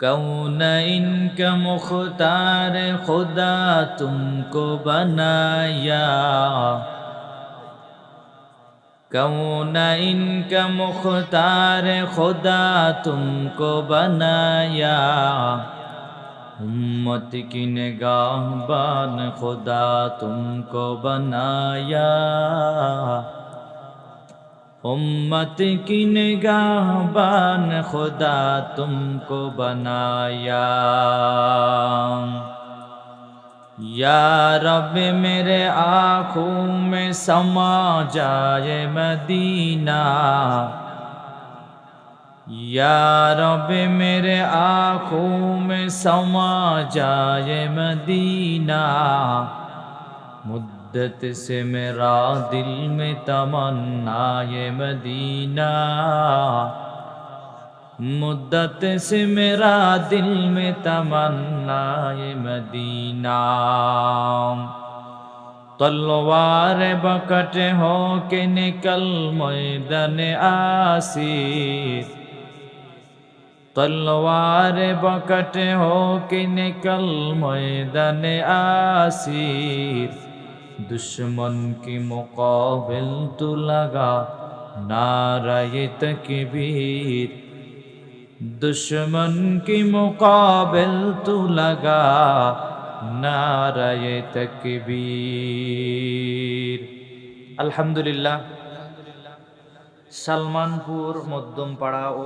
कौनैन का मुख्तार खुदा तुमको बनाया, कौनैन का मुख्तार खुदा तुमको बनाया। उम्मत की निगाहबान खुदा तुमको बनाया, उम्मत की निगाहबान खुदा तुमको बनाया। या रब मेरे आँखों में समा जाए मदीना, या रब मेरे आँखों में समा जाए मदीना। मुद्दत से मेरा दिल में तमन्ना ये मदीना, मुद्दत से मेरा दिल में तमन्ना ये मदीना। तलवार बकट हो के निकल मैदान आसीर, तलवार बकट हो के निकल मैदान आसीर। दुश्मन की मुकाबिल तू लगा नारे तकबीर, दुश्मन की मुकाबिल तू लगा नारे तकबीर। अल्हम्दुलिल्लाह। सलमानपुर मध्यमपाड़ा ও